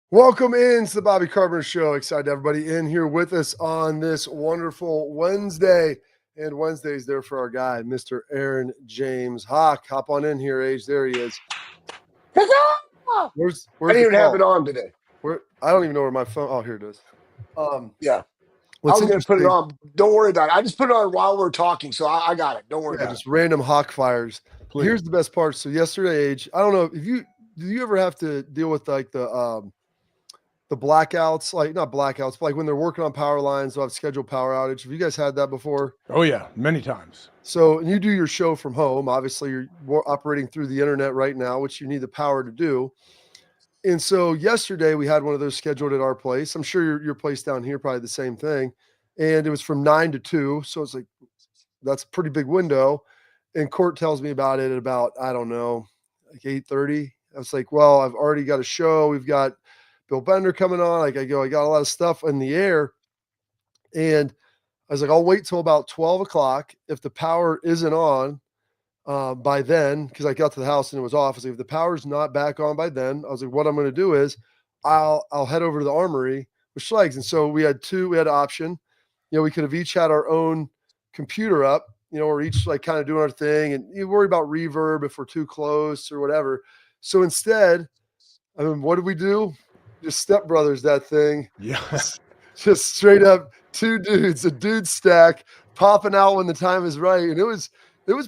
Welcome into the Bobby Carpenter Show. Excited to have everybody in here with us on this wonderful Wednesday. And Wednesday's there for our guy, Mr. Aaron James Hawk. Hop on in here, Age. There he is. Where's I didn't the even have call? it on today. I don't even know where my phone. Oh, here it is. Yeah. I What's was going to put it interesting? on. Don't worry about it. I just put it on while we're talking, so I got it. Don't worry Yeah, about just random Hawk fires. Please. Here's the best part. So yesterday, Age. I don't know if do you ever have to deal with like the blackouts, like not blackouts, but like when they're working on power lines, they'll have scheduled power outage. Have you guys had that before? Oh yeah, many times. So you do your show from home. Obviously, you're operating through the internet right now, which you need the power to do. And so yesterday we had one of those scheduled at our place. I'm sure your place down here probably the same thing. And it was from 9 to 2. So it's like that's a pretty big window. And Court tells me about it at about, I don't know, like 8:30. I was like, well, I've already got a show. We've got Bill Bender coming on. Like I got a lot of stuff in the air. And I was like, I'll wait till about 12 o'clock. If the power isn't on by then, because I got to the house and it was off, I was like, if the power's not back on by then, I was like, what I'm going to do is I'll head over to the armory with Schlegs. And so we had an option. You know, we could have each had our own computer up, you know, or each like kind of doing our thing, and you worry about reverb if we're too close or whatever. So instead, I mean, what did we do? Just stepbrothers that thing. Yes. Just straight up two dudes, a dude stack popping out when the time is right. And it was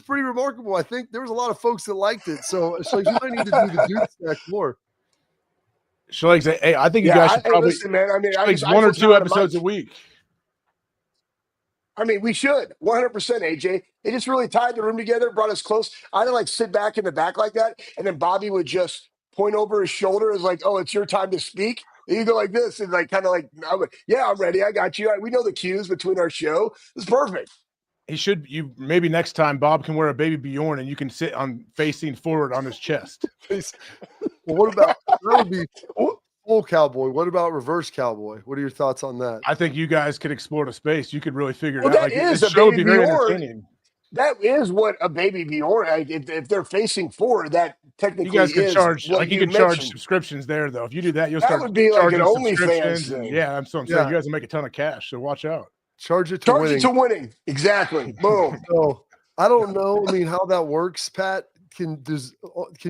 pretty remarkable. I think there was a lot of folks that liked it. So you might need to do the dude stack more. Schlegs, hey, I think you guys should probably listen, man. I mean, one or two episodes a week. I mean, we should 100%, AJ. It just really tied the room together, brought us close. I didn't like sit back in the back like that, and then Bobby would just point over his shoulder as like, "Oh, it's your time to speak." And you go like this, and like kind of like, "Yeah, I'm ready. I got you. We know the cues between our show. It's perfect." You maybe next time Bob can wear a baby Bjorn and you can sit on facing forward on his chest. Well, what about that would be full cowboy? What about reverse cowboy? What are your thoughts on that? I think you guys could explore the space. You could really figure it Well, out. that Like, is this a show would baby be very Bjorn. entertaining. That is what a baby Bjorn. Like, if they're facing forward, that technically you guys can is charge what you can charge subscriptions there though. If you do that, you'll start would be like an charging OnlyFans subscriptions. thing. Yeah, that's what I'm saying. You guys will make a ton of cash, so watch out. Charge it to winning. Exactly. Boom. So I don't know. I mean, how that works, Pat. Can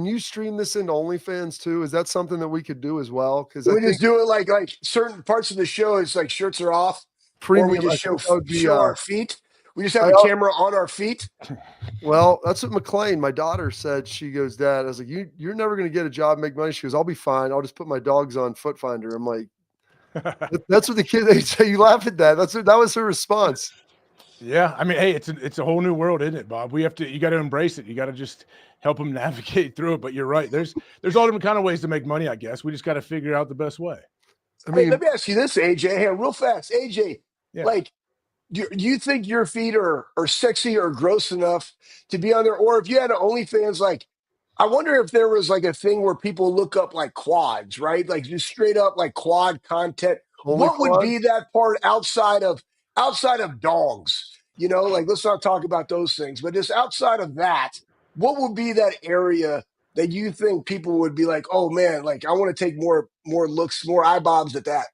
you stream this into OnlyFans too? Is that something that we could do as well? Because we just do it like certain parts of the show. It's like shirts are off, premium. Or we just show our feet. We just have a camera on our feet. Well, that's what McLean, my daughter, said. She goes, Dad, I was like, you're never going to get a job, make money. She goes, I'll be fine. I'll just put my dogs on Foot Finder. I'm like, that's what the kids, they say. You laugh at that. That was her response. Yeah, I mean, hey, it's a whole new world, isn't it, Bob? You got to embrace it. You got to just help them navigate through it. But you're right. There's all different kind of ways to make money, I guess. We just got to figure out the best way. I mean, let me ask you this, AJ. Hey, real fast, AJ. Yeah. Like, do you think your feet are sexy or gross enough to be on there? Or if you had an OnlyFans, like, I wonder if there was like a thing where people look up like quads, right? Like just straight up like quad content. What would be that part outside of dogs? You know, like let's not talk about those things, but just outside of that, what would be that area that you think people would be like, oh man, like I want to take more looks, more eyebobs at that?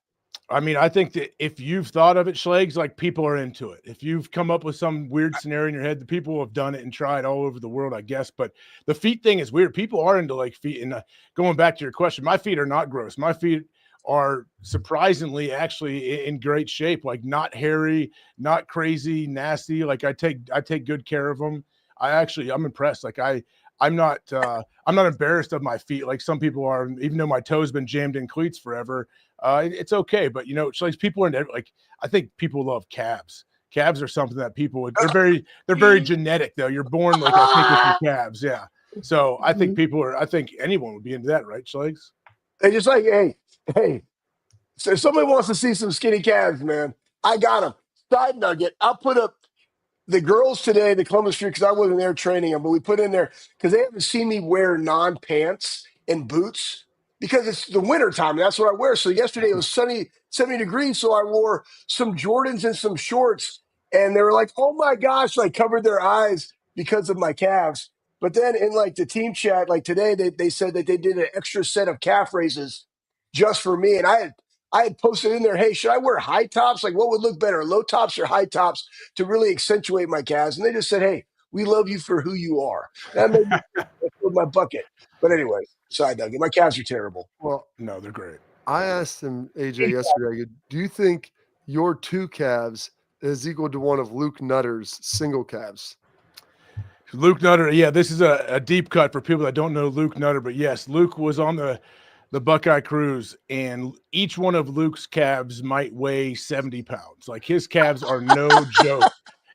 I mean, I think that if you've thought of it, Schlegs, like people are into it. If you've come up with some weird scenario in your head, the people have done it and tried all over the world, I guess. But the feet thing is weird. People are into like feet. And going back to your question, my feet are not gross. My feet are surprisingly actually in great shape, like not hairy, not crazy, nasty. Like I take good care of them. I'm impressed. Like I'm not embarrassed of my feet like some people are, even though my toes been jammed in cleats forever. It's okay, but you know, it's like people are like, I think people love calves. Calves are something that they're very genetic though. You're born like I think with your calves, yeah. So I think I think anyone would be into that, right, Schlegs? They just like, hey. So if somebody wants to see some skinny calves, man, I got them. Side nugget, I'll put up the girls today, the Columbus Street, because I wasn't there training them, but we put in there because they haven't seen me wear non-pants and boots because it's the winter time. And that's what I wear. So yesterday it was sunny, 70 degrees. So I wore some Jordans and some shorts. And they were like, oh my gosh, like covered their eyes because of my calves. But then in like the team chat, like today, they said that they did an extra set of calf raises just for me. And I had posted in there, hey, should I wear high tops? Like, what would look better, low tops or high tops, to really accentuate my calves? And they just said, hey, we love you for who you are. That made me filled my bucket. But anyway, side note, my calves are terrible. Well, No, they're great. I asked him, AJ, yesterday, I go, do you think your 2 calves is equal to one of Luke Nutter's single calves? Luke Nutter, yeah, this is a deep cut for people that don't know Luke Nutter, but yes, Luke was on the Buckeye Cruise, and each one of Luke's calves might weigh 70 pounds. Like, his calves are no joke.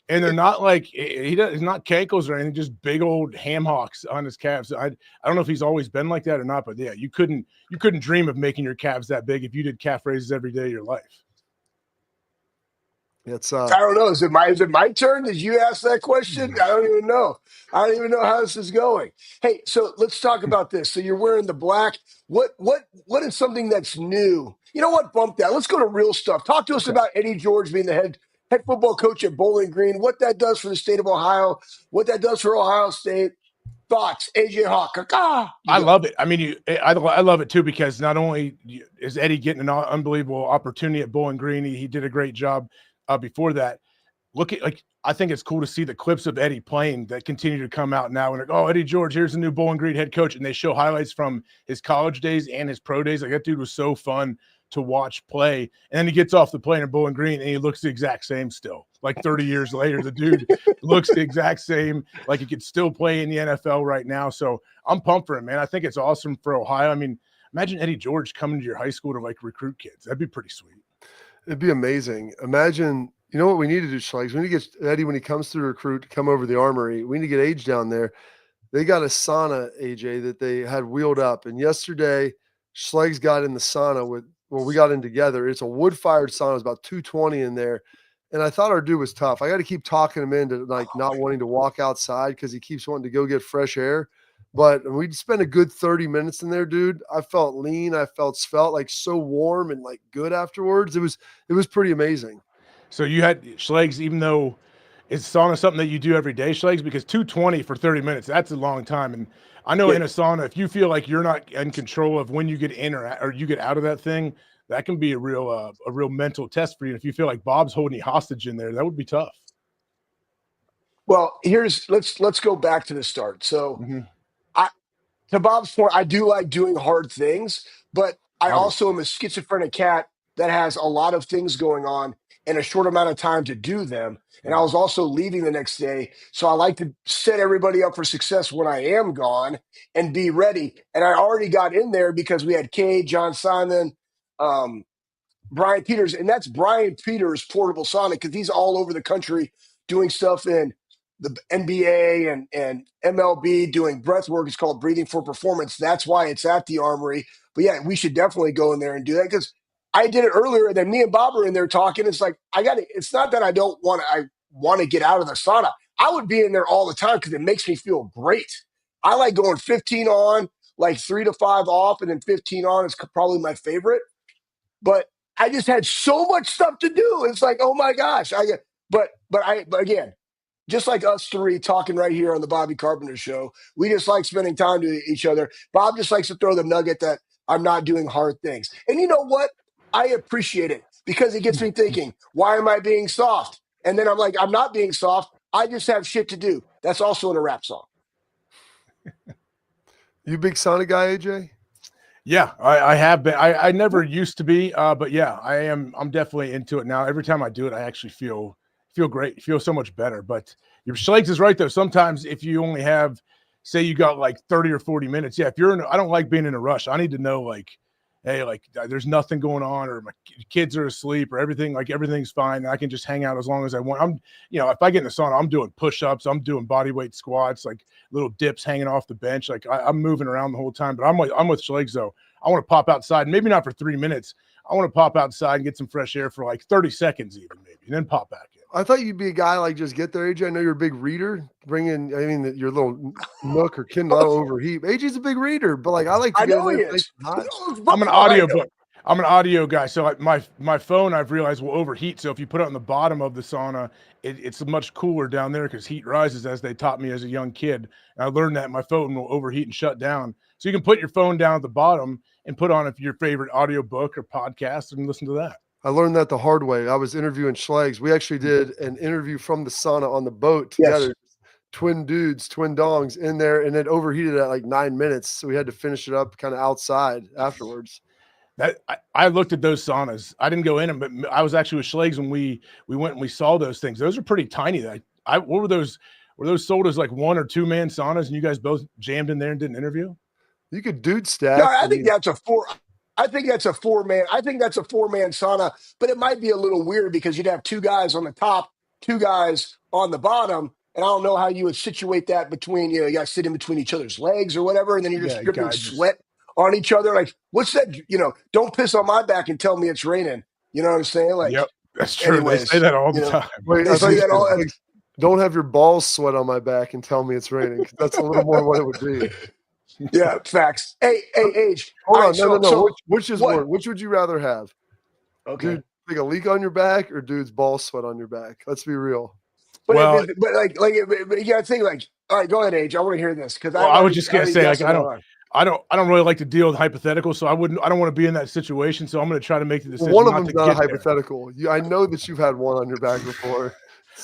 And they're not like he's not cankles or anything, just big old ham hocks on his calves. I don't know if he's always been like that or not, but yeah, you couldn't dream of making your calves that big if you did calf raises every day of your life. It's I don't know. Is it my turn? Did you ask that question? I don't even know. I don't even know how this is going. Hey, so let's talk about this. So you're wearing the black. What is something that's new? You know what? Bump that. Let's go to real stuff. Talk to us about Eddie George being the head football coach at Bowling Green. What that does for the state of Ohio. What that does for Ohio State. Thoughts, AJ Hawk. I love it. I mean, I love it too, because not only is Eddie getting an unbelievable opportunity at Bowling Green, he did a great job before that. Look at, like, I think it's cool to see the clips of Eddie playing that continue to come out now. And like, oh, Eddie George, here's the new Bowling Green head coach, and they show highlights from his college days and his pro days. Like, that dude was so fun to watch play. And then he gets off the plane in Bowling Green and he looks the exact same still. Like, 30 years later, the dude looks the exact same. Like, he could still play in the NFL right now. So I'm pumped for him, man. I think it's awesome for Ohio. I mean, imagine Eddie George coming to your high school to, like, recruit kids. That'd be pretty sweet. It'd be amazing. Imagine, you know what we need to do, Schlegs? We need to get Eddie, when he comes through recruit, to come over to the Armory. We need to get Age down there. They got a sauna, AJ, that they had wheeled up. And yesterday, Schlegs got in the sauna we got in together. It's a wood-fired sauna. It's about 220 in there. And I thought our dude was tough. I got to keep talking him into, like, not wanting to walk outside because he keeps wanting to go get fresh air. But we spent a good 30 minutes in there, dude. I felt lean. I felt like so warm and, like, good afterwards. It was pretty amazing. So you had Schlegs, even though it's sauna something that you do every day, Schlegs, because 220 for 30 minutes, that's a long time. And I know in a sauna, if you feel like you're not in control of when you get in or you get out of that thing, that can be a real mental test for you. If you feel like Bob's holding you hostage in there, that would be tough. Well, let's go back to the start. So to Bob's point, I do like doing hard things, but I also am a schizophrenic cat that has a lot of things going on in a short amount of time to do them. And I was also leaving the next day. So I like to set everybody up for success when I am gone and be ready. And I already got in there because we had Kay, John Simon, Brian Peters, and that's Brian Peters' portable sauna, because he's all over the country doing stuff in the NBA and MLB, doing breath work. It's called Breathing for Performance. That's why it's at the Armory. But yeah, we should definitely go in there and do that, because I did it earlier, and then me and Bob are in there talking. It's like, it's not that I want to get out of the sauna. I would be in there all the time because it makes me feel great. I like going 15 on, like 3 to 5 off, and then 15 on is probably my favorite. But I just had so much stuff to do. It's like, oh my gosh. But again, just like us three talking right here on the Bobby Carpenter Show, we just like spending time to each other. Bob just likes to throw the nugget that I'm not doing hard things. And you know what? I appreciate it, because it gets me thinking, why am I being soft? And then I'm like, I'm not being soft. I just have shit to do. That's also in a rap song. You a big sauna guy, AJ? Yeah, I have been. I never used to be, but yeah, I am. I'm definitely into it now. Every time I do it, I actually feel great, feel so much better. But your Schlegs is right though. Sometimes if you only have, say you got like 30 or 40 minutes, yeah, if you're I don't like being in a rush. I need to know, like, hey, like, there's nothing going on, or my kids are asleep, or everything's fine, and I can just hang out as long as I want. If I get in the sauna, I'm doing push-ups, I'm doing body weight squats, like little dips hanging off the bench. Like, I'm moving around the whole time. But I'm with Schlegs though. I want to pop outside, maybe not for 3 minutes. I want to pop outside and get some fresh air for like 30 seconds even, maybe, and then pop back in. I thought you'd be a guy like, just get there, AJ. I know you're a big reader. Bring in, your little Nook or Kindle overheat. AJ's a big reader, but like, I like to get in there. I'm an audio book. I'm an audio guy, so like my phone, I've realized, will overheat. So if you put it on the bottom of the sauna, it's much cooler down there because heat rises, as they taught me as a young kid. And I learned that my phone will overheat and shut down. So you can put your phone down at the bottom and put on your favorite audiobook or podcast and listen to that. I learned that the hard way. I was interviewing Schlegs. We actually did an interview from the sauna on the boat together. Yes. Twin dudes, twin dongs in there, and it overheated at like 9 minutes. So we had to finish it up kind of outside afterwards. I looked at those saunas. I didn't go in them, but I was actually with Schlegs when we went and we saw those things. Those are pretty tiny. What were those? Were those sold as like 1 or 2 man saunas, and you guys both jammed in there and did an interview? You could dude stack. No, I think that's a 4. I think that's a 4-man. I think that's a 4-man sauna, but it might be a little weird because you'd have 2 guys on the top, 2 guys on the bottom, and I don't know how you would situate that between, you guys sit in between each other's legs or whatever, and then you're just dripping sweat on each other. Like, what's that? Don't piss on my back and tell me it's raining. You know what I'm saying? Like, yep, that's true. Anyways, they say that all the time. Wait, they say that all. Don't have your balls sweat on my back and tell me it's raining. That's a little more what it would be. Yeah, facts. Hey, Age. Hold on, right, no. So, which is what? more? Which would you rather have? Okay. Dude, like a leak on your back or dude's ball sweat on your back? Let's be real. But you gotta think like, all right, go ahead, Age. I want to hear this because I was just gonna say like I don't really like to deal with hypotheticals, so I don't want to be in that situation. So I'm gonna try to make the decision. One of them's not a hypothetical. I know that you've had one on your back before.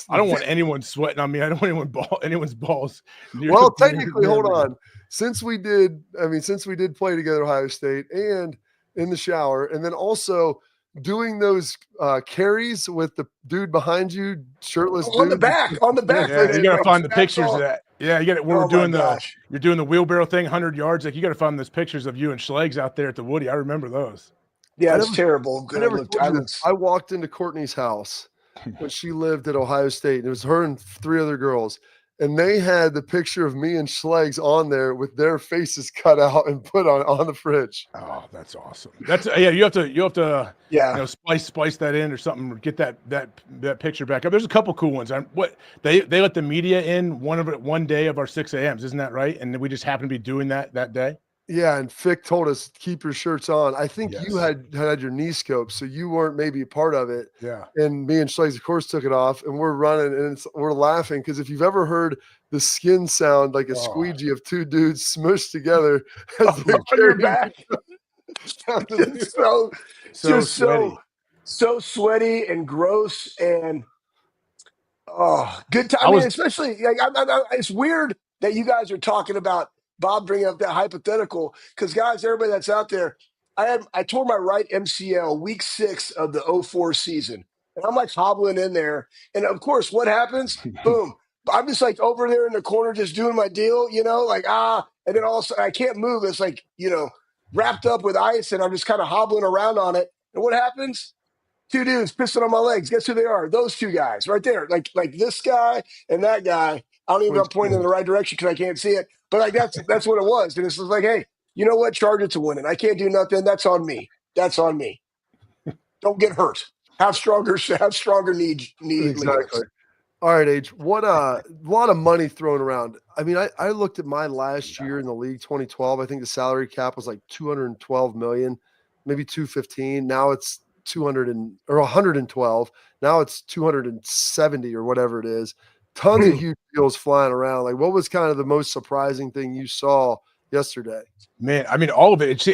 I don't want anyone sweating on me. I don't want anyone's balls. Well, technically, hold on. Since we did play together at Ohio State and in the shower, and then also doing those carries with the dude behind you, shirtless on the back. Yeah, you gotta find the pictures of that. Yeah, you got it. You're doing the wheelbarrow thing, 100 yards. Like you got to find those pictures of you and Schlegs out there at the Woody. I remember those. Yeah, it's terrible. I walked into Courtney's house when she lived at Ohio State. It was her and 3 other girls. And they had the picture of me and Schlegs on there with their faces cut out and put on the fridge. Oh, that's awesome. That's you have to splice that in or something, or get that picture back up. There's a couple cool ones. They let the media in one day of our 6 a.m.s, isn't that right? And we just happened to be doing that day. Yeah, and Fick told us keep your shirts on. I think you had your knee scope, so you weren't maybe a part of it. Yeah. And me and Schlegs, of course, took it off, and we're running, and we're laughing because if you've ever heard the skin sound like a squeegee of 2 dudes smushed together as on your back, so sweaty and gross and good time. I mean, especially like it's weird that you guys are talking about. Bob bringing up that hypothetical because, guys, everybody that's out there, I tore my right MCL week 6 of the 04 season. And I'm like hobbling in there. And, of course, what happens? Boom. I'm just like over there in the corner just doing my deal, and then all of a sudden I can't move. It's like, wrapped up with ice and I'm just kind of hobbling around on it. And what happens? 2 dudes pissing on my legs. Guess who they are? Those 2 guys right there. Like this guy and that guy. I don't even know if I'm pointing in the right direction because I can't see it. But like that's what it was. And it's just like, hey, you know what? Charge it to win it. I can't do nothing. That's on me. Don't get hurt. Have stronger knee. Exactly. All right, H. What a lot of money thrown around. I mean, I looked at my last year in the league, 2012. I think the salary cap was like 212 million, maybe 215. Now it's 112. Now it's 270 or whatever it is. Tons of huge deals flying around. Like, what was kind of the most surprising thing you saw yesterday? Man, I mean, all of it.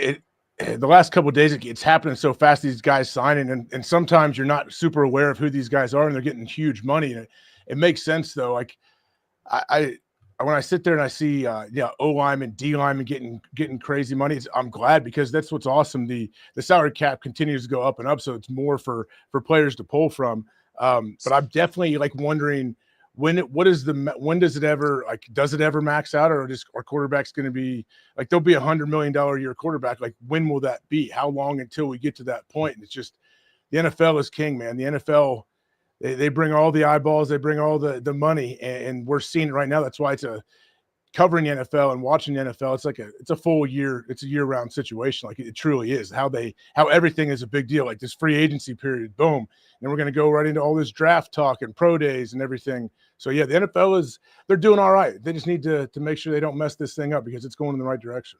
The last couple of days, it's happening so fast. These guys signing, and sometimes you're not super aware of who these guys are, and they're getting huge money. And it makes sense though. Like, when I sit there and I see, O lineman, D lineman getting crazy money, I'm glad because that's what's awesome. The salary cap continues to go up and up, so it's more for players to pull from. But I'm definitely like wondering. When does it ever does it ever max out, or are quarterbacks going to be like there'll be $100 million a year quarterback? Like when will that be? How long until we get to that point? And it's just the NFL is king, man. The NFL they bring all the eyeballs, they bring all the money, and we're seeing it right now. That's why it's covering the NFL and watching the NFL. It's a full year. It's a year-round situation. Like it truly is. How everything is a big deal. Like this free agency period, boom, and we're going to go right into all this draft talk and pro days and everything. So yeah, the NFL they're doing all right. They just need to make sure they don't mess this thing up because it's going in the right direction.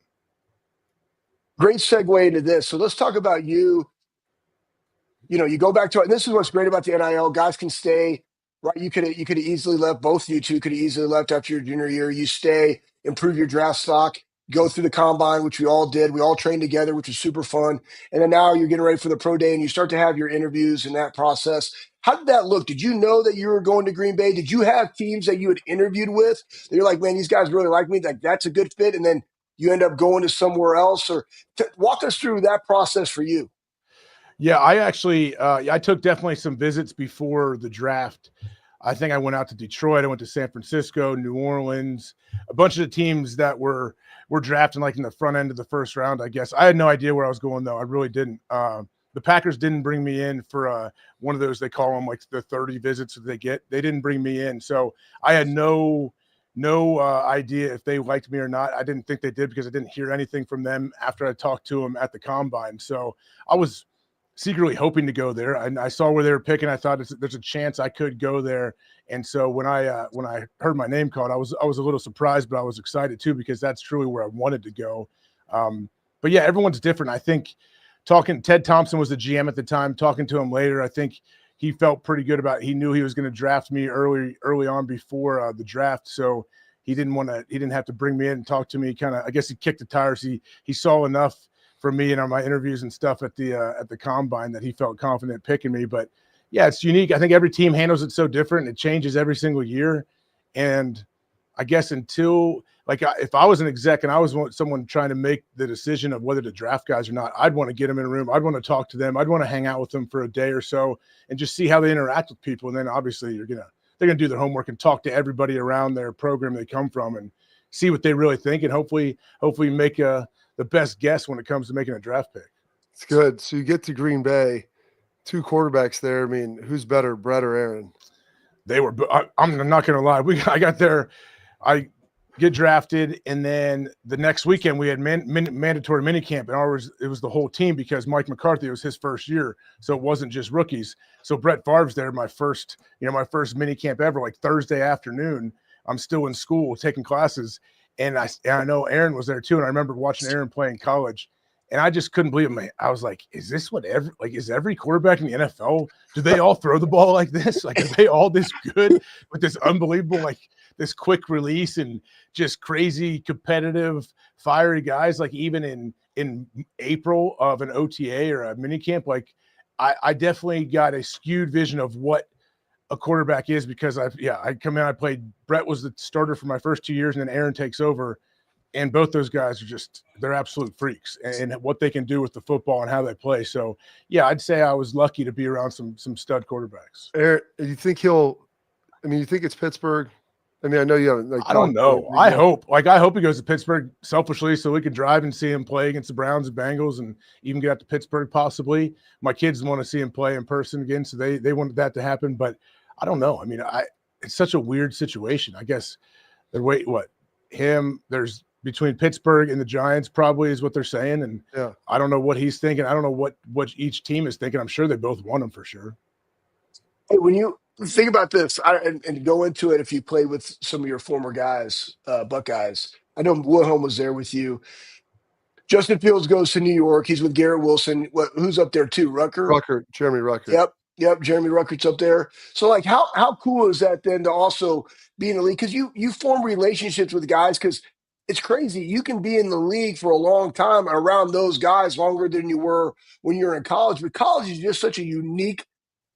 Great segue into this. So let's talk about you. You go back to it. And this is what's great about the NIL. Guys can stay. Right, you could have easily left. Both of you two could have easily left after your junior year. You stay, improve your draft stock, go through the combine, which we all did. We all trained together, which was super fun. And then now you're getting ready for the pro day and you start to have your interviews and that process. How did that look? Did you know that you were going to Green Bay? Did you have teams that you had interviewed with that you're like, man, these guys really like me, like that's a good fit, and then you end up going to somewhere else? Or walk us through that process for you. Yeah, I actually I took definitely some visits before the draft. I think I went out to Detroit. I went to San Francisco, New Orleans, a bunch of the teams that were drafting like in the front end of the first round, I guess. I had no idea where I was going, though. I really didn't. The Packers didn't bring me in for one of those, they call them like the 30 visits that they get. They didn't bring me in. So I had no idea if they liked me or not. I didn't think they did because I didn't hear anything from them after I talked to them at the combine. So I was secretly hoping to go there. I saw where they were picking. I thought there's a chance I could go there. And so when I heard my name called, I was a little surprised, but I was excited too, because that's truly where I wanted to go. But yeah, everyone's different. I think Ted Thompson was the GM at the time, talking to him later, I think he felt pretty good about it. He knew he was going to draft me early on before the draft. So he didn't have to bring me in and talk to me. I guess he kicked the tires. He saw enough for me and on my interviews and stuff at the combine that he felt confident picking me. But yeah, it's unique. I think every team handles it so different. It changes every single year. And I guess if I was an exec and I was someone trying to make the decision of whether to draft guys or not, I'd want to get them in a room. I'd want to talk to them. I'd want to hang out with them for a day or so and just see how they interact with people. And then obviously they're going to do their homework and talk to everybody around their program they come from and see what they really think. And hopefully make the best guess when it comes to making a draft pick. It's good. So you get to Green Bay, 2 quarterbacks there. I mean, who's better, Brett or Aaron? I'm not going to lie. I got there. I get drafted, and then the next weekend we had mandatory minicamp, and it was the whole team because Mike McCarthy, it was his first year, so it wasn't just rookies. So Brett Favre's there, my first minicamp ever, like Thursday afternoon. I'm still in school taking classes, and I know Aaron was there too, and I remember watching Aaron play in college, and I just couldn't believe it. I was like, is this is every quarterback in the NFL? Do they all throw the ball like this? Like, are they all this good with this unbelievable, this quick release and just crazy competitive, fiery guys? Like even in April of an OTA or a minicamp, I definitely got a skewed vision of what a quarterback is because I come in, I played. Brett was the starter for my first 2 years, and then Aaron takes over. And both those guys they're absolute freaks and what they can do with the football and how they play. So, yeah, I'd say I was lucky to be around some stud quarterbacks. Aaron, you think you think it's Pittsburgh? I mean, I know you haven't. I don't know. I hope he goes to Pittsburgh selfishly so we can drive and see him play against the Browns and Bengals and even get out to Pittsburgh possibly. My kids want to see him play in person again, so they wanted that to happen. But I don't know. I mean, it's such a weird situation. I guess there's between Pittsburgh and the Giants probably is what they're saying. And yeah. I don't know what he's thinking. I don't know what each team is thinking. I'm sure they both want him for sure. Hey, when you think about this and go into it, if you played with some of your former guys, Buckeyes, I know Wilhelm was there with you. Justin Fields goes to New York. He's with Garrett Wilson. Who's up there too? Jeremy Ruckert. Yep. Jeremy Ruckert's up there. So how cool is that then to also be in the league? Because you form relationships with guys because it's crazy. You can be in the league for a long time around those guys longer than you were when you were in college. But college is just such a unique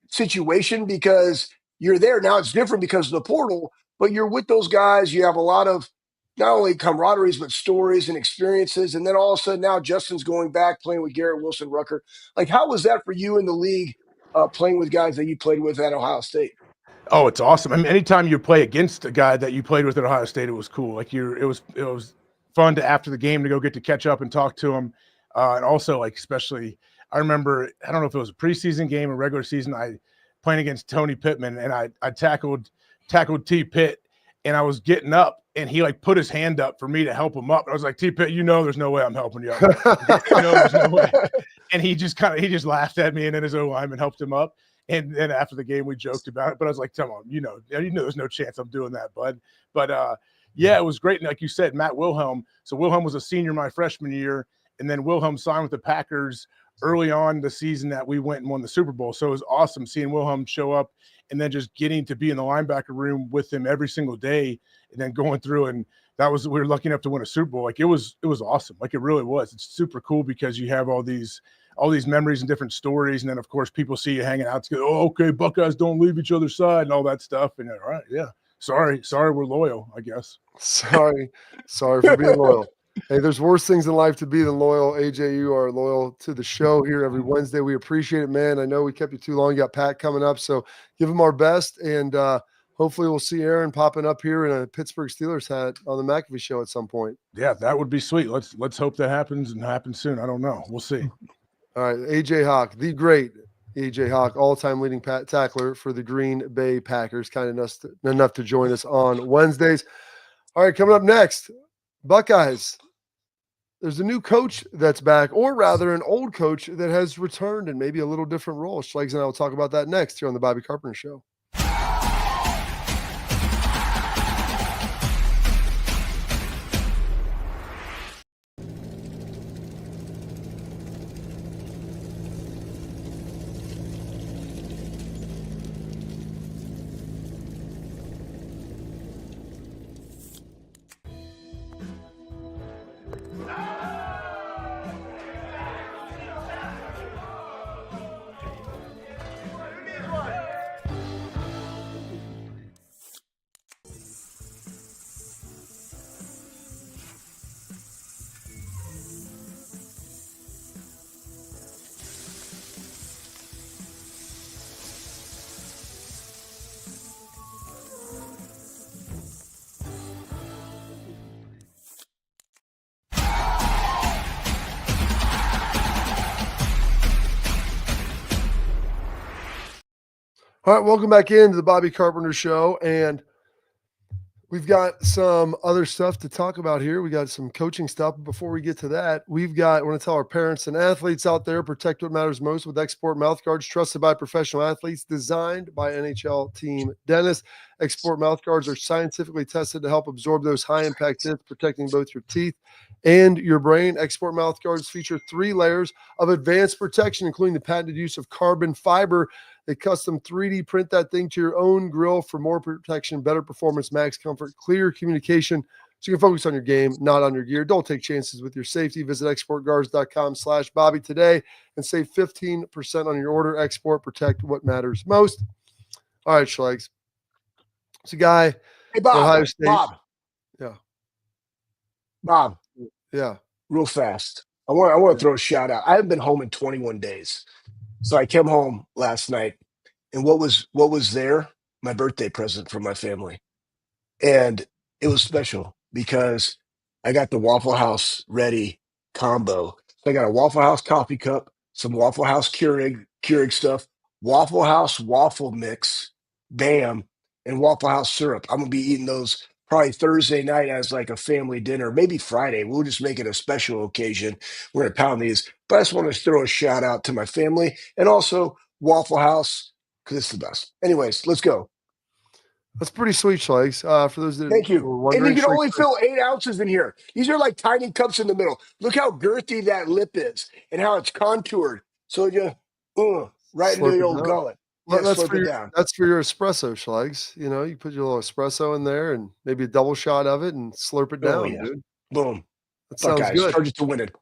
situation because you're there. Now it's different because of the portal, but you're with those guys. You have a lot of not only camaraderies, but stories and experiences. And then all of a sudden now Justin's going back playing with Garrett Wilson, Ruckert. How was that for you in the league playing with guys that you played with at Ohio State? Oh, it's awesome. I mean, anytime you play against a guy that you played with at Ohio State, it was cool. It was fun to after the game to go get to catch up and talk to him. And also especially I remember, I don't know if it was a preseason game or regular season, I playing against Tony Pittman and I tackled T Pitt and I was getting up and he put his hand up for me to help him up. I was like, T Pitt, there's no way I'm helping you up. There's no way. And he just laughed at me and then his O-lineman helped him up. And then after the game, we joked about it, but I was like, come on, there's no chance I'm doing that, bud. But yeah, it was great. And like you said, Matt Wilhelm. So Wilhelm was a senior my freshman year. And then Wilhelm signed with the Packers early on the season that we went and won the Super Bowl. So it was awesome seeing Wilhelm show up and then just getting to be in the linebacker room with him every single day, and then going through, and we were lucky enough to win a Super Bowl. Like it was awesome. Like it really was. It's super cool because you have all these memories and different stories, and then of course people see you hanging out. Go, oh, okay, Buckeyes don't leave each other's side and all that stuff. And all right, yeah, sorry, we're loyal, I guess. Sorry for being loyal. Hey, there's worse things in life to be than loyal. AJ, you are loyal to the show here every Wednesday. We appreciate it, man. I know we kept you too long. You got Pat coming up, so give him our best, and hopefully we'll see Aaron popping up here in a Pittsburgh Steelers hat on the McAfee show at some point. Yeah, that would be sweet. Let's hope that happens and happens soon. I don't know. We'll see. All right, AJ Hawk, the great AJ Hawk, all-time leading tackler for the Green Bay Packers, kind enough to join us on Wednesdays. All right, coming up next, Buckeyes. There's a new coach that's back, or rather an old coach that has returned in maybe a little different role. Schlegs and I will talk about that next here on the Bobby Carpenter Show. All right, welcome back into the Bobby Carpenter Show, and we've got some other stuff to talk about here. We got some coaching stuff. But before we get to that, I want to tell our parents and athletes out there, protect what matters most with Export mouth guards, trusted by professional athletes, designed by NHL team dentists. Export mouth guards are scientifically tested to help absorb those high-impact hits, protecting both your teeth and your brain. Export mouth guards feature 3 layers of advanced protection, including the patented use of carbon fiber. They custom 3D print that thing to your own grill for more protection, better performance, max comfort, clear communication, so you can focus on your game, not on your gear. Don't take chances with your safety. Visit exportguards.com/Bobby today and save 15% on your order. Export, protect what matters most. All right, Schlegs. It's a guy. Hey, Bob. Ohio State. Bob. Yeah. Real fast. I want to throw a shout out. I haven't been home in 21 days. So I came home last night, and what was there? My birthday present from my family. And it was special because I got the Waffle House ready combo. So I got a Waffle House coffee cup, some Waffle House Keurig stuff, Waffle House waffle mix, bam, and Waffle House syrup. I'm gonna be eating those probably Thursday night as like a family dinner, maybe Friday. We'll just make it a special occasion. We're gonna pound these. But I just want to throw a shout out to my family and also Waffle House because it's the best. Anyways, let's go. That's pretty sweet, Schlegs. For those that Thank you. were wondering, And you can Schlegs, only fill 8 ounces in here. These are like tiny cups in the middle. Look how girthy that lip is and how it's contoured. So you right into the old gullet. Well, that's for your espresso, Schlegs. You know, you put your little espresso in there and maybe a double shot of it and slurp it down, dude. Boom. That sounds good. Charge it to win it.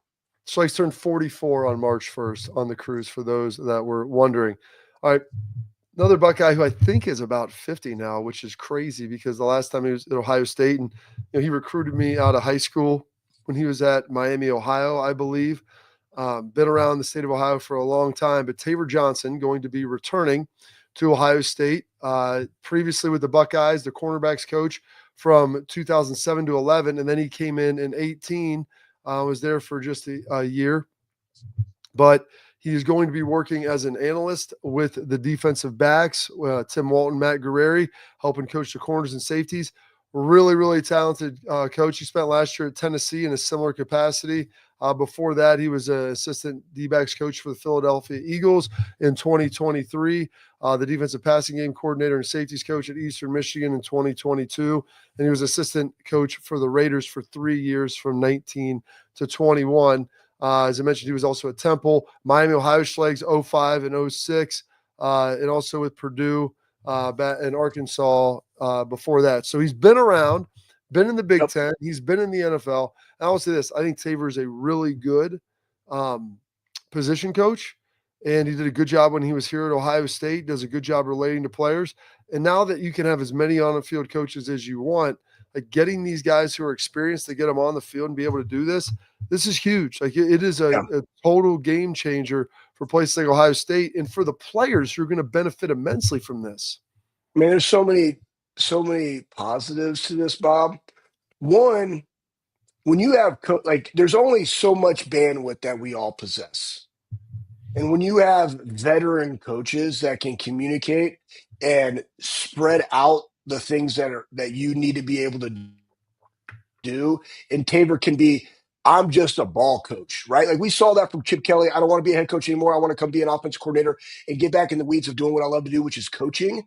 Schlegs turned 44 on March 1st on the cruise, for those that were wondering. All right. Another Buckeye who I think is about 50 now, which is crazy because the last time he was at Ohio State, and he recruited me out of high school when he was at Miami, Ohio, I believe. Been around the state of Ohio for a long time, but Taylor Johnson going to be returning to Ohio State. Previously with the Buckeyes, the cornerbacks coach from 2007 to 11, and then he came in 18, was there for just a year. But he is going to be working as an analyst with the defensive backs, Tim Walton, Matt Guerrieri, helping coach the corners and safeties. Really, really talented coach. He spent last year at Tennessee in a similar capacity. Before that, he was an assistant D-backs coach for the Philadelphia Eagles in 2023, the defensive passing game coordinator and safeties coach at Eastern Michigan in 2022, and he was assistant coach for the Raiders for 3 years from 19 to 21. As I mentioned, he was also at Temple, Miami, Ohio Schlegs, 05 and 06, and also with Purdue in Arkansas before that. So he's been around, been in the Big Yep. Ten. He's been in the NFL. And I will say this: I think Tabor is a really good position coach, and he did a good job when he was here at Ohio State. Does a good job relating to players. And now that you can have as many on-the-field coaches as you want, like getting these guys who are experienced to get them on the field and be able to do this is huge. Like it is a total game changer for places like Ohio State and for the players who are going to benefit immensely from this. I mean, there's so many positives to this, Bob. One, when you have there's only so much bandwidth that we all possess. And when you have veteran coaches that can communicate and spread out the things that you need to be able to do, and Tabor can be, I'm just a ball coach, right? Like we saw that from Chip Kelly. I don't want to be a head coach anymore. I want to come be an offensive coordinator and get back in the weeds of doing what I love to do, which is coaching.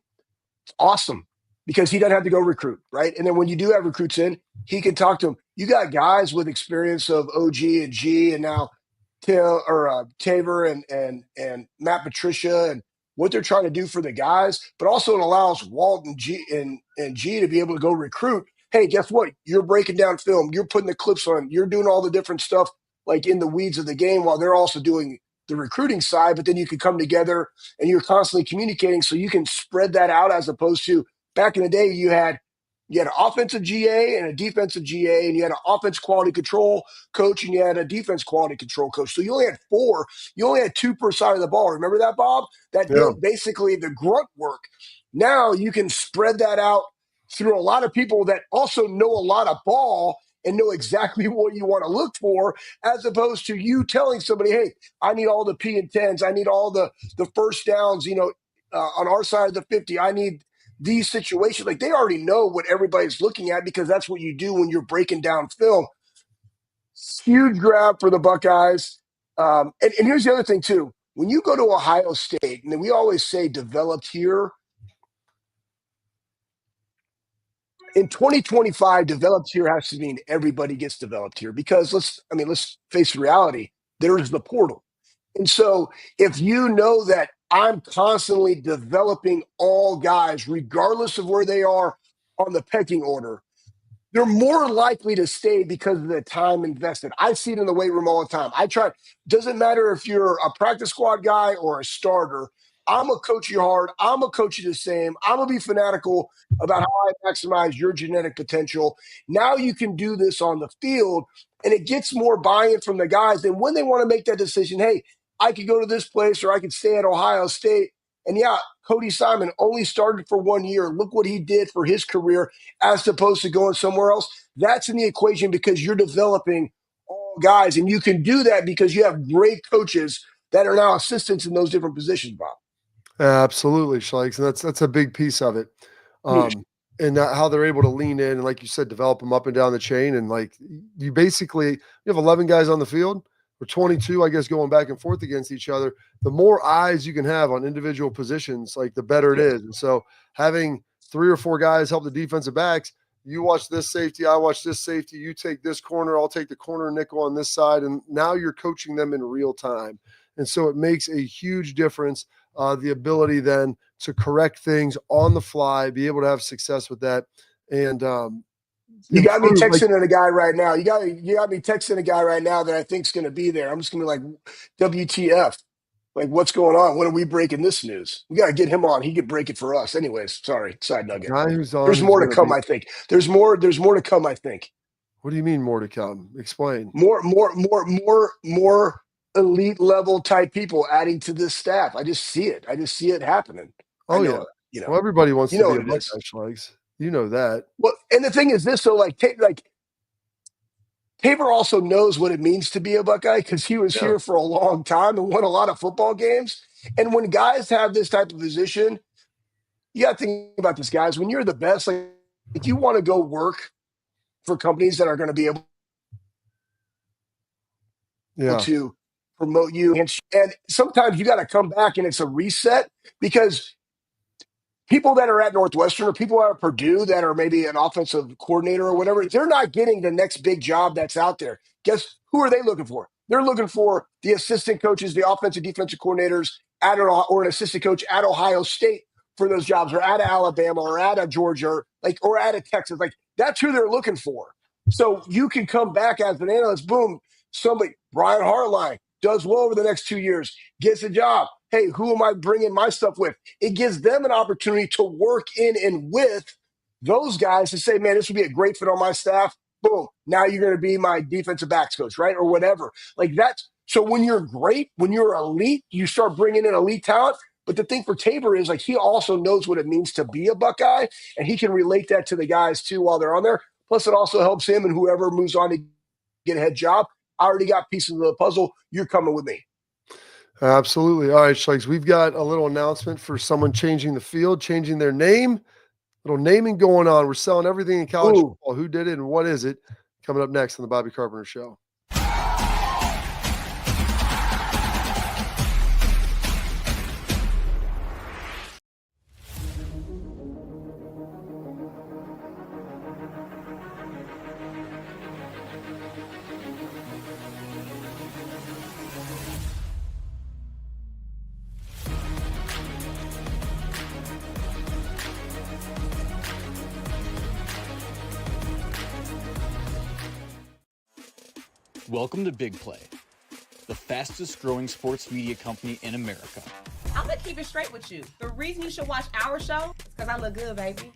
It's awesome because he doesn't have to go recruit, right? And then when you do have recruits in, he can talk to them. You got guys with experience of OG and G, and now Tabor and Matt Patricia and what they're trying to do for the guys, but also it allows Walt and G to be able to go recruit. Hey, guess what? You're breaking down film. You're putting the clips on. You're doing all the different stuff like in the weeds of the game while they're also doing the recruiting side. But then you can come together and you're constantly communicating so you can spread that out as opposed to back in the day you had an offensive GA and a defensive GA, and you had an offense quality control coach and you had a defense quality control coach. So you only had 4. You only had 2 per side of the ball. Remember that, Bob? That did basically the grunt work. Now you can spread that out through a lot of people that also know a lot of ball and know exactly what you want to look for, as opposed to you telling somebody, hey, I need all the P and 10s. I need all the first downs, on our side of the 50. I need these situations. Like they already know what everybody's looking at because that's what you do when you're breaking down film. Huge grab for the Buckeyes. And here's the other thing too. When you go to Ohio State, and we always say developed here, in 2025, developed here has to mean everybody gets developed here because let's face the reality. There is the portal. And so if you know that I'm constantly developing all guys, regardless of where they are on the pecking order, they're more likely to stay because of the time invested. I see it in the weight room all the time. Doesn't matter if you're a practice squad guy or a starter. I'm going to coach you hard. I'm going to coach you the same. I'm going to be fanatical about how I maximize your genetic potential. Now you can do this on the field, and it gets more buy-in from the guys. And when they want to make that decision, hey, I could go to this place or I could stay at Ohio State. And yeah, Cody Simon only started for 1 year. Look what he did for his career as opposed to going somewhere else. That's in the equation because you're developing all guys. And you can do that because you have great coaches that are now assistants in those different positions, Bob. Absolutely, Schleiks. And that's a big piece of it. And how they're able to lean in and, like you said, develop them up and down the chain. And like you have 11 guys on the field or 22, I guess, going back and forth against each other. The more eyes you can have on individual positions, like the better it is. And so having 3 or 4 guys help the defensive backs, you watch this safety, I watch this safety, you take this corner, I'll take the corner nickel on this side. And now you're coaching them in real time. And so it makes a huge difference. The ability then to correct things on the fly, be able to have success with that. And you got me texting a guy right now. You got me texting a guy right now that I think's going to be there. I'm just going to be like, WTF? Like, what's going on? When are we breaking this news? We got to get him on. He could break it for us. Anyways, sorry, side nugget. There's more to come, I think. There's more to come, I think. What do you mean more to come? Explain. More elite level type people adding to this staff. I just see it. Happening. Oh, yeah. Well, everybody wants to be a Buckeye, Schleiks. You know that. Well, and the thing is this, so Tabor also knows what it means to be a Buckeye because he was here for a long time and won a lot of football games. And when guys have this type of position, you got to think about this, guys. When you're the best, like you want to go work for companies that are going to be able to promote you. And sometimes you got to come back and it's a reset because people that are at Northwestern or people at Purdue that are maybe an offensive coordinator or whatever, they're not getting the next big job that's out there. Guess who are they looking for? They're looking for the assistant coaches, the offensive defensive coordinators or an assistant coach at Ohio State for those jobs are out of Alabama or out of Georgia, or out of Texas. Like that's who they're looking for. So you can come back as an analyst. Boom, somebody Brian Hartline does well over the next 2 years, gets a job. Hey, who am I bringing my stuff with? It gives them an opportunity to work in and with those guys to say, man, this would be a great fit on my staff. Boom. Now you're going to be my defensive backs coach, right? Or whatever. Like that's so when you're great, when you're elite, you start bringing in elite talent. But the thing for Tabor is like he also knows what it means to be a Buckeye, and he can relate that to the guys too while they're on there. Plus, it also helps him and whoever moves on to get a head job. I already got pieces of the puzzle. You're coming with me. Absolutely. All right, Schlegs, we've got a little announcement for someone changing the field, changing their name. Little naming going on. We're selling everything in college football. Who did it and what is it? Coming up next on the Bobby Carpenter Show. Welcome to Big Play, the fastest growing sports media company in America. I'm gonna keep it straight with you. The reason you should watch our show is because I look good, baby.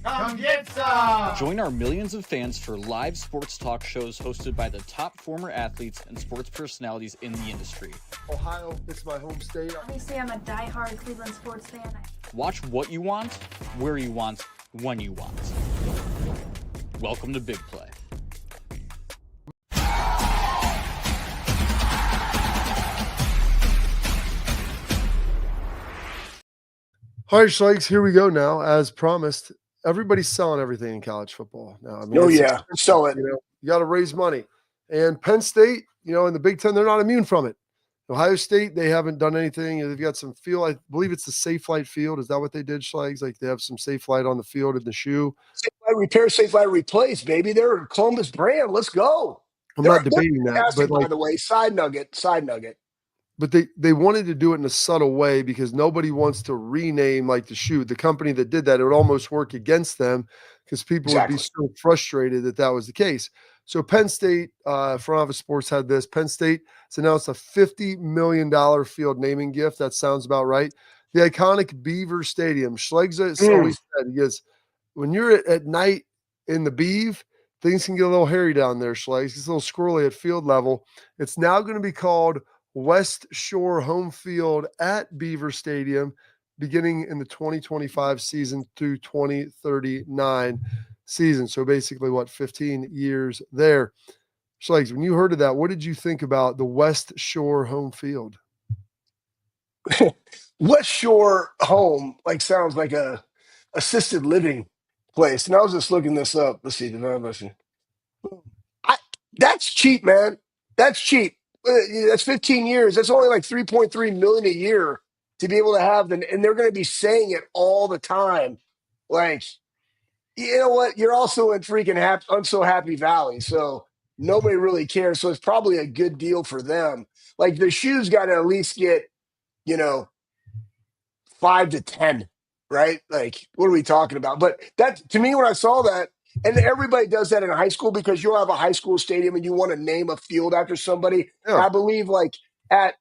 Come get some! Join our millions of fans for live sports talk shows hosted by the top former athletes and sports personalities in the industry. Ohio, it's my home state. Obviously, I'm a diehard Cleveland sports fan. Watch what you want, where you want, when you want. Welcome to Big Play. All right, Schlegs, here we go now. As promised, everybody's selling everything in college football now. I mean, sell it. You got to raise money. And Penn State, in the Big Ten, they're not immune from it. Ohio State, they haven't done anything. They've got some field. I believe it's the Safe Flight field. Is that what they did, Schlegs? Like they have some Safe Flight on the field in the shoe. Safe Flight repair, Safe Flight replace, baby. They're a Columbus brand. Let's go. I'm not debating that. But by the way, side nugget. But they wanted to do it in a subtle way because nobody wants to rename like the shoe. The company that did that, it would almost work against them because people would be so frustrated that was the case. So Penn State, Front Office Sports had this. Penn State has announced a $50 million field naming gift. That sounds about right. The iconic Beaver Stadium. Schlegs always said, he goes, when you're at night in the Beav, things can get a little hairy down there, Schlegs. It's a little squirrely at field level. It's now going to be called West Shore Home Field at Beaver Stadium beginning in the 2025 season through 2039 season. So basically, 15 years there. Schlegs, when you heard of that, what did you think about the West Shore Home Field? West Shore Home sounds like a assisted living place. And I was just looking this up. Let's see. That's cheap, man. That's cheap. That's 15 years. That's only like 3.3 million a year to be able to have them. And they're going to be saying it all the time. Like, you know what? You're also in freaking Unso Happy Valley. So nobody really cares. So it's probably a good deal for them. Like the shoes got to at least get, 5 to 10, right? Like, what are we talking about? But that to me, when I saw that, and everybody does that in high school because you'll have a high school stadium and you want to name a field after somebody. Yeah. I believe at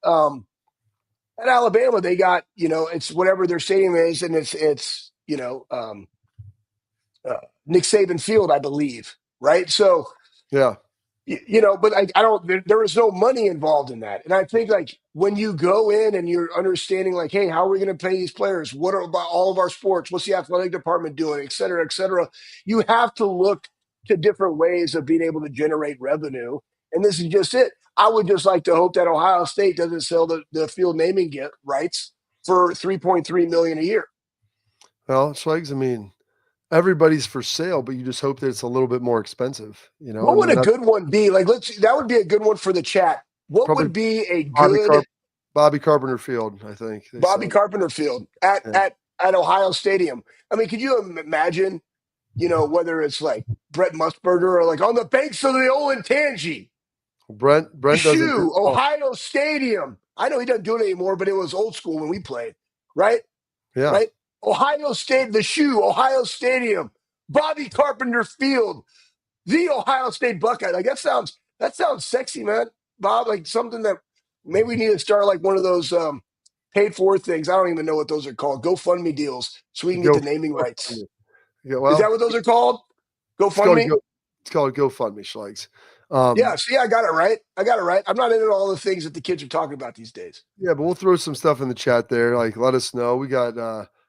Alabama, they got, it's whatever their stadium is. And it's Nick Saban Field, I believe. Right. So, yeah, but I don't, there is no money involved in that. And I think when you go in and you're understanding hey, how are we going to pay these players? What are about all of our sports? What's the athletic department doing, et cetera, et cetera. You have to look to different ways of being able to generate revenue. And this is just it. I would just like to hope that Ohio State doesn't sell the field naming rights for $3.3 million a year. Well, Schlegs, I mean, everybody's for sale, but you just hope that it's a little bit more expensive. What would a good one be? That would be a good one for the chat. What would be a good Bobby Carpenter Field? I think Bobby Carpenter Field at Ohio Stadium. I mean, could you imagine? Whether it's Brett Musburger or on the banks of the Olentangy. Brent doesn't. Ohio Stadium. I know he doesn't do it anymore, but it was old school when we played, right? Yeah. right? Ohio State, the shoe, Ohio Stadium, Bobby Carpenter Field, the Ohio State Buckeye. Like that sounds sexy, man. Bob, like something that maybe we need to start like one of those paid for things. I don't even know what those are called. GoFundMe deals so we can get Go, the naming go rights. Yeah, Is that well, what those are called? it's called GoFundMe? it's called GoFundMe, Schlegs. Yeah, see, I got it right. I'm not into all the things that the kids are talking about these days. Yeah, but we'll throw some stuff in the chat there. Like, let us know. We got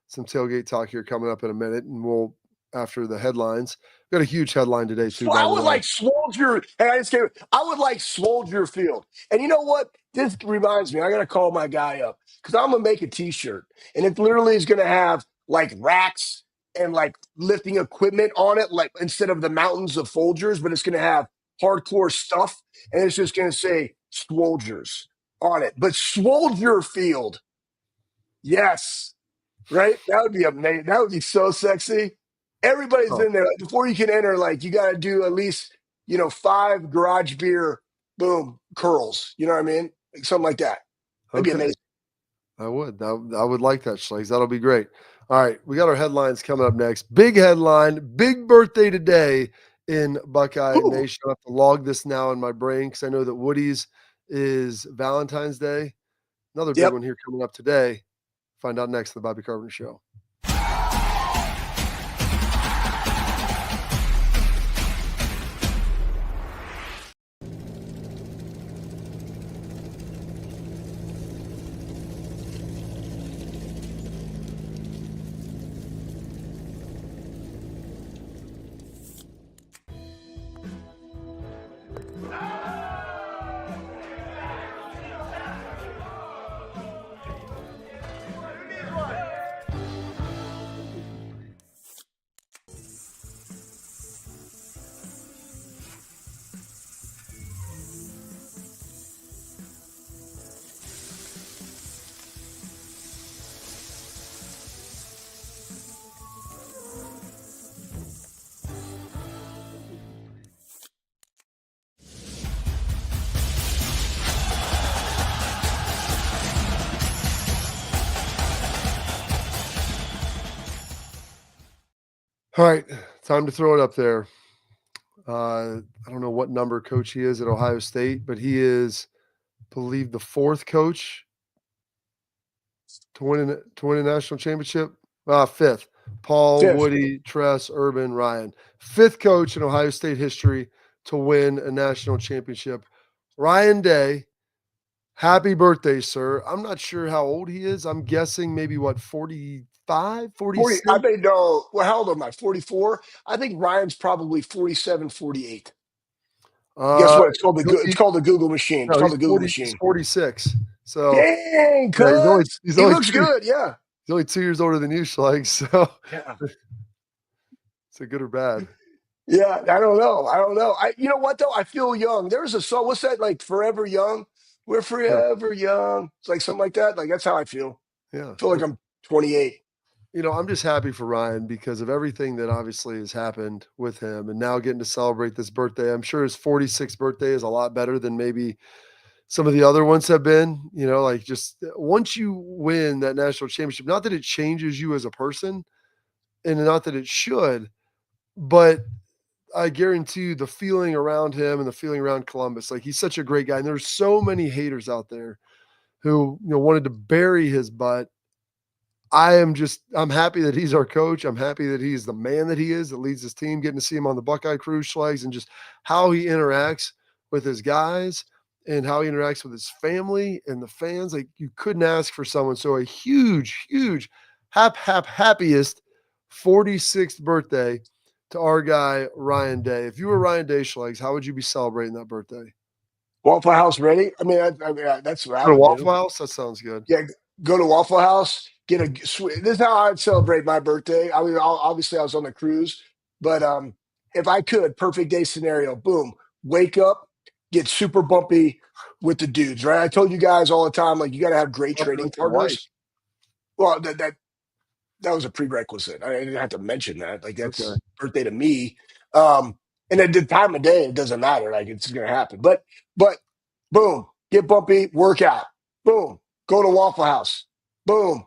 some tailgate talk here coming up in a minute, and we'll after the headlines. Got a huge headline today too. So By I the would way, like Soldier, and I would like Soldier Field. And you know what? This reminds me, I gotta call my guy up because I'm gonna make a t-shirt, and it literally is gonna have like racks and like lifting equipment on it, like instead of the mountains of Folgers, but it's gonna have hardcore stuff, and it's just gonna say Swolgers on it. But Soldier Field, yes, right? That would be amazing. That would be so sexy. Everybody's oh, in there. Like, before you can enter, like you got to do at least 5 garage beer, boom, curls. You know what I mean? Like, something like that. That'd be okay, amazing. I would like that, Schlegs. That'll be great. All right, we got our headlines coming up next. Big headline, big birthday today in Buckeye Ooh, Nation. I have to log this now in my brain because I know that Woody's is Valentine's Day. Another big yep. one here coming up today. Find out next on the Bobby Carpenter Show. All right, time to throw it up there. I don't know what number coach he is at Ohio State, but he is, I believe, the fourth coach to win a national championship. Fifth. Paul, Fifth. Woody, Tress, Urban, Ryan. Fifth coach in Ohio State history to win a national championship. Ryan Day, happy birthday, sir. I'm not sure how old he is. I'm guessing maybe 45, 40. 46. I may know. Well, how old am I? 44. I think Ryan's probably 47, 48. Guess what? It's called the Google machine. It's No, called he's the Google 40, he's machine. 46. So Dang, yeah, cuz he's he only looks 2 good. Yeah. he's only 2 years older than you, Schleich. So Yeah. is it good or bad? Yeah, I don't know. You know what though? I feel young. There's a song. What's that? Like Forever Young. We're Yeah. forever young. It's like something like that. Like that's how I feel. Yeah. I feel like I'm 28. I'm just happy for Ryan because of everything that obviously has happened with him and now getting to celebrate this birthday. I'm sure his 46th birthday is a lot better than maybe some of the other ones have been, like just once you win that national championship, not that it changes you as a person and not that it should, but I guarantee you the feeling around him and the feeling around Columbus, like he's such a great guy. And there's so many haters out there who, wanted to bury his butt. I'm happy that he's our coach. I'm happy that he's the man that he is that leads his team, getting to see him on the Buckeye Cruise Schlegs and just how he interacts with his guys and how he interacts with his family and the fans. Like you couldn't ask for someone. So a huge, huge happiest 46th birthday to our guy, Ryan Day. If you were Ryan Day Schlegs, how would you be celebrating that birthday? Waffle House ready? I mean, that's what I At a would Waffle do. House? That sounds good. Yeah, go to Waffle House. Get a sweet. This is how I'd celebrate my birthday. I mean, obviously I was on the cruise, but if I could, perfect day scenario. Boom, wake up, get super bumpy with the dudes. Right? I told you guys all the time, like you got to have great Bumping training with your wife. partners. Well, that was a prerequisite. I didn't have to mention that. Like Okay. that's birthday to me. And at the time of day, it doesn't matter. Like it's gonna happen. But boom, get bumpy, workout. Boom, go to Waffle House. Boom,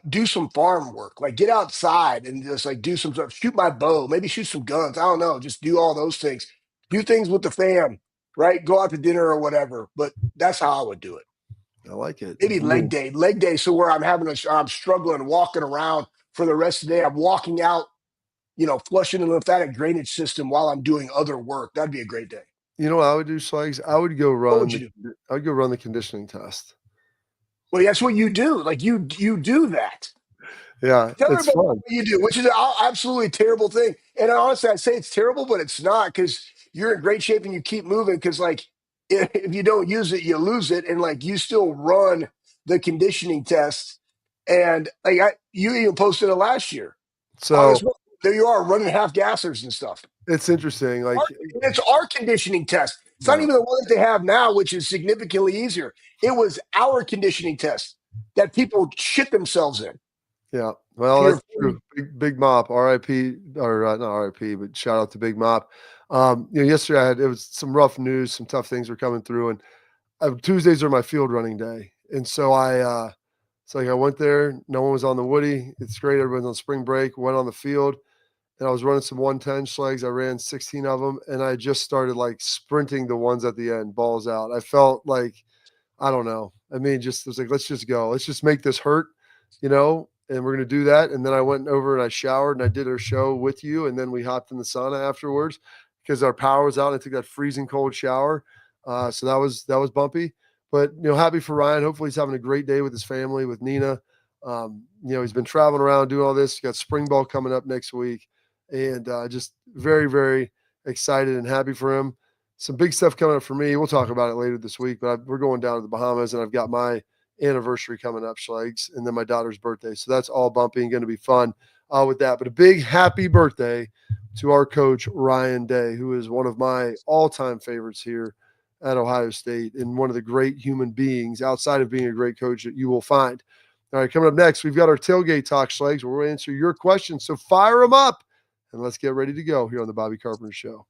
do some farm work, like get outside and just like do some stuff, shoot my bow, maybe shoot some guns. I don't know, just do all those things, do things with the fam, right? Go out to dinner or whatever. But that's how I would do it. I like it. Maybe leg day. So where I'm struggling walking around for the rest of the day. I'm walking out, flushing the lymphatic drainage system while I'm doing other work. That'd be a great day. You know what I would do, Slags? I would go run. What would you do? I would go run the conditioning test. Well, that's what you do. Like you do that. Yeah, Tell it's everybody fun. what you do, which is an absolutely terrible thing. And honestly, I say it's terrible, but it's not, because you're in great shape and you keep moving. Because like if you don't use it, you lose it, and like you still run the conditioning test. And like you even posted it last year. So there you are running half gassers and stuff. It's interesting. Like it's our conditioning test. It's not even the one that they have now, which is significantly easier. It was our conditioning test that people shit themselves in. Yeah, well, that's true. Big Mop, R.I.P. or not R.I.P. But shout out to Big Mop. Yesterday it was some rough news, some tough things were coming through, and Tuesdays are my field running day, and so I went there. No one was on the Woody. It's great. Everyone's on spring break. Went on the field, and I was running some 110 Schlegs. I ran 16 of them, and I just started like sprinting the ones at the end, balls out. I felt like, I don't know. I mean, it was like, let's just go. Let's just make this hurt, and we're going to do that. And then I went over and I showered and I did our show with you. And then we hopped in the sauna afterwards because our power was out. I took that freezing cold shower. So that was bumpy, but happy for Ryan. Hopefully he's having a great day with his family, with Nina. He's been traveling around doing all this. He's got spring ball coming up next week, and just very, very excited and happy for him. Some big stuff coming up for me. We'll talk about it later this week, but we're going down to the Bahamas, and I've got my anniversary coming up, Schlegs, and then my daughter's birthday. So that's all bumpy and going to be fun with that. But a big happy birthday to our coach, Ryan Day, who is one of my all-time favorites here at Ohio State and one of the great human beings outside of being a great coach that you will find. All right, coming up next, we've got our tailgate talk, Schlegs, where we'll answer your questions. So fire them up, and let's get ready to go here on the Bobby Carpenter Show.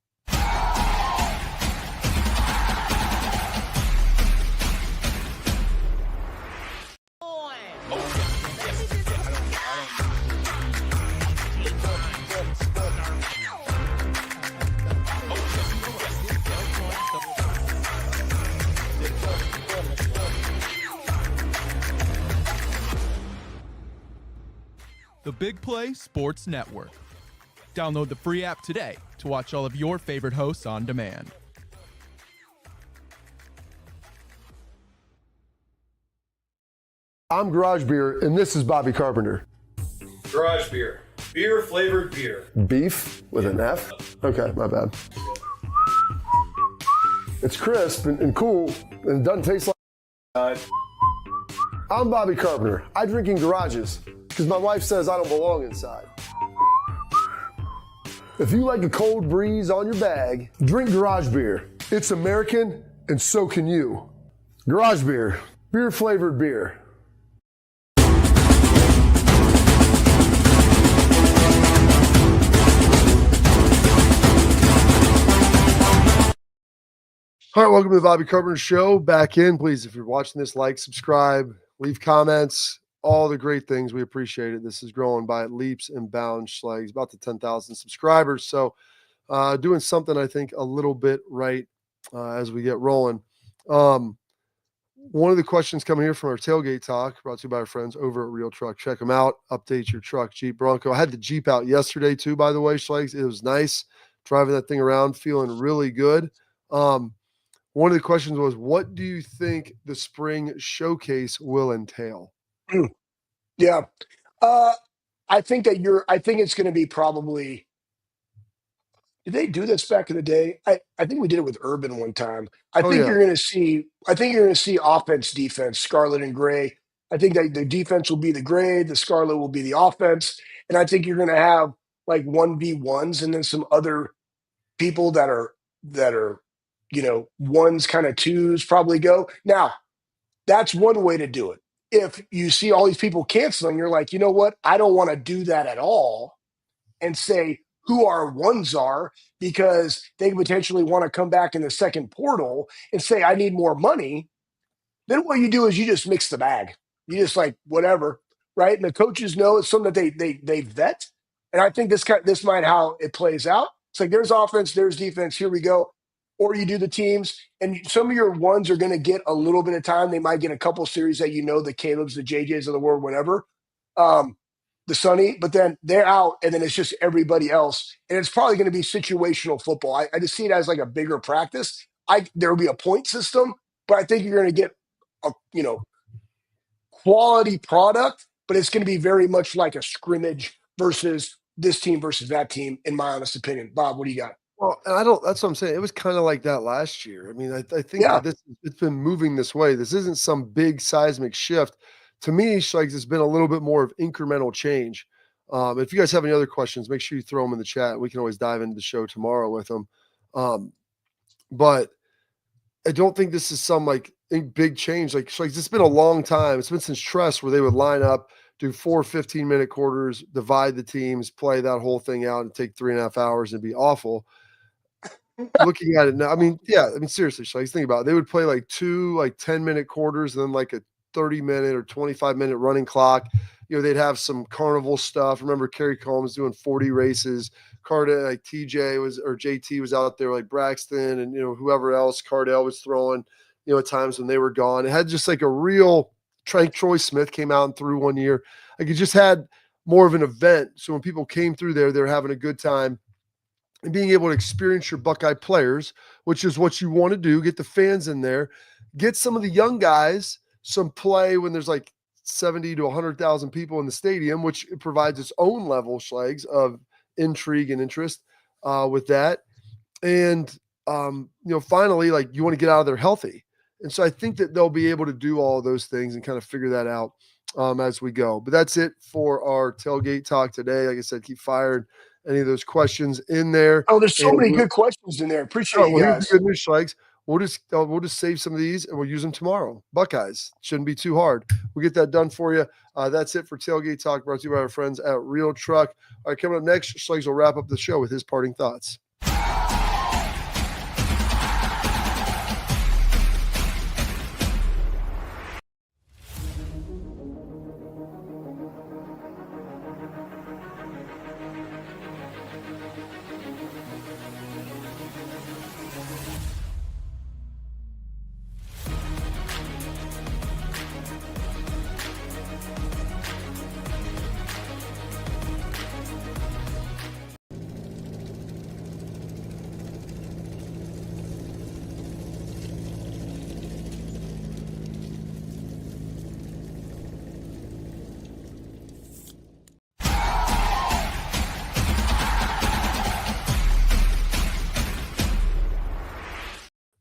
The Big Play Sports Network. Download the free app today to watch all of your favorite hosts on demand. I'm Garage Beer, and this is Bobby Carpenter. Garage Beer. Beer-flavored beer. Beef with an F? Okay, my bad. It's crisp and cool, and it doesn't taste like... I'm Bobby Carpenter. I drink in garages because my wife says I don't belong inside. If you like a cold breeze on your bag, drink Garage Beer. It's American, and so can you. Garage Beer. Beer-flavored beer. All right, welcome to the Bobby Carpenter Show. Back in, please, if you're watching this, like, subscribe, leave comments, all the great things. We appreciate it. This is growing by leaps and bounds, Schlegs, about to 10,000 subscribers. So doing something, I think, a little bit right as we get rolling. One of the questions coming here from our tailgate talk, brought to you by our friends over at Real Truck. Check them out. Update your truck, Jeep Bronco. I had the Jeep out yesterday, too, by the way, Schlegs. It was nice driving that thing around, feeling really good. One of the questions was, what do you think the spring showcase will entail? Yeah. I think it's going to be probably, did they do this back in the day? I think we did it with Urban one time. You're going to see offense, defense, scarlet and gray. I think that the defense will be the gray, the scarlet will be the offense. And I think you're going to have like 1v1s and then some other people that are, ones kind of twos probably go. Now, that's one way to do it. If you see all these people canceling, you're like, you know what? I don't want to do that at all and say who our ones are, because they potentially want to come back in the second portal and say, I need more money. Then what you do is you just mix the bag. You just like, whatever. right? And the coaches know it's something that they vet. And I think this might how it plays out. It's like there's offense, there's defense. Here we go. Or you do the teams, and some of your ones are going to get a little bit of time. They might get a couple series that the Caleb's, the JJ's of the world, whatever. The Sonny, but then they're out, and then it's just everybody else. And it's probably going to be situational football. I just see it as like a bigger practice. There will be a point system, but I think you're going to get a quality product, but it's going to be very much like a scrimmage versus this team versus that team, in my honest opinion. Bob, what do you got? Well, and that's what I'm saying. It was kind of like that last year. I mean, I think that it's been moving this way. This isn't some big seismic shift. To me, like it's been a little bit more of incremental change. If you guys have any other questions, make sure you throw them in the chat. We can always dive into the show tomorrow with them. But I don't think this is some like big change. Like it's been a long time. It's been since Tress where they would line up, do 4 15-minute quarters, divide the teams, play that whole thing out, and take 3.5 hours and be awful. Looking at it now, I mean, seriously, Schleich, think about it. They would play like 2 10-minute quarters and then like a 30-minute or 25-minute running clock. They'd have some carnival stuff. Remember Kerry Combs doing 40 races. Like JT was out there, like Braxton and, whoever else. Cardell was throwing, at times when they were gone. It had just like a real Troy Smith came out and threw one year. Like it just had more of an event. So when people came through there, they were having a good time. And being able to experience your Buckeye players, which is what you want to do, get the fans in there, get some of the young guys some play when there's like 70 to 100,000 people in the stadium, which it provides its own level, Schlegs, of intrigue and interest with that. And, finally, like you want to get out of there healthy. And so I think that they'll be able to do all of those things and kind of figure that out as we go. But that's it for our tailgate talk today. Like I said, keep firing any of those questions in there. Oh, there's so many good questions in there. Appreciate you guys. Here's the good news, Schlegs. We'll just save some of these and we'll use them tomorrow. Buckeyes shouldn't be too hard. We'll get that done for you. That's it for Tailgate Talk, brought to you by our friends at Real Truck. All right, coming up next, Schlegs will wrap up the show with his parting thoughts.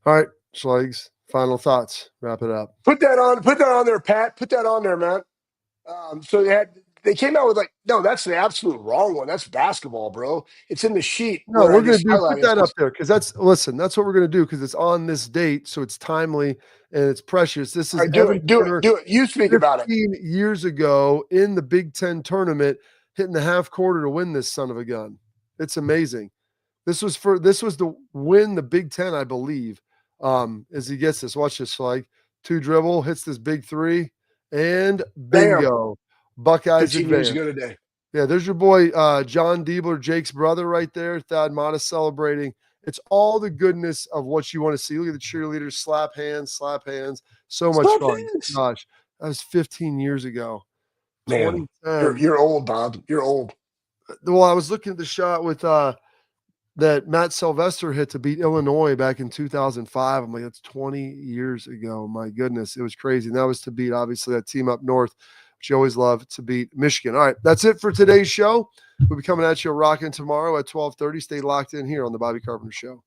All right, Schlegs, final thoughts. Wrap it up. Put that on there, Pat. Put that on there, man. So they came out with no, that's the absolute wrong one. That's basketball, bro. It's in the sheet. No, we're going to put that up there because that's what we're going to do because it's on this date, so it's timely and it's precious. This is do it. You speak about it. 15 years ago in the Big Ten tournament, hitting the half quarter to win this son of a gun. It's amazing. This was to win the Big Ten, I believe. As he gets this, watch this, like 2 dribble, hits this big 3, and bingo. Bam. Buckeyes 15 advance. years ago today. Yeah, there's your boy John Diebler, Jake's brother right there. Thad Mata celebrating. It's all the goodness of what you want to see. Look at the cheerleaders, slap hands. So much fun. Gosh, that was 15 years ago. Man, you're old, Bob. You're old. Well, I was looking at the shot with that Matt Sylvester hit to beat Illinois back in 2005. I'm like, that's 20 years ago. My goodness, it was crazy. And that was to beat, obviously, that team up north, which you always love to beat Michigan. All right, that's it for today's show. We'll be coming at you rocking tomorrow at 12:30. Stay locked in here on the Bobby Carpenter Show.